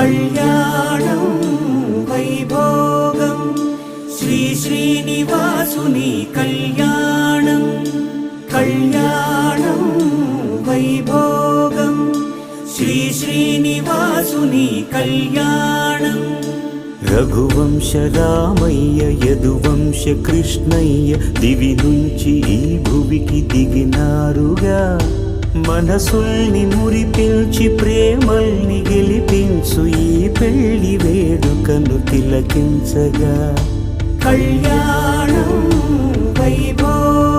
కళ్యాణం వైభోగం శ్రీ శ్రీనివాసుని కళ్యాణం కళ్యాణం వైభోగం శ్రీ శ్రీనివాసుని కళ్యాణం రఘువంశ రామయ్య యదువంశ కృష్ణయ్య దివి నుంచి ఈ భువికి దిగినారుగా మనసుల్ని మురిపించి ప్రేమల్ని గెలిపించు ఈ పెళ్లి వేడుకను తిలకించగా కళ్యాణం వైభోగం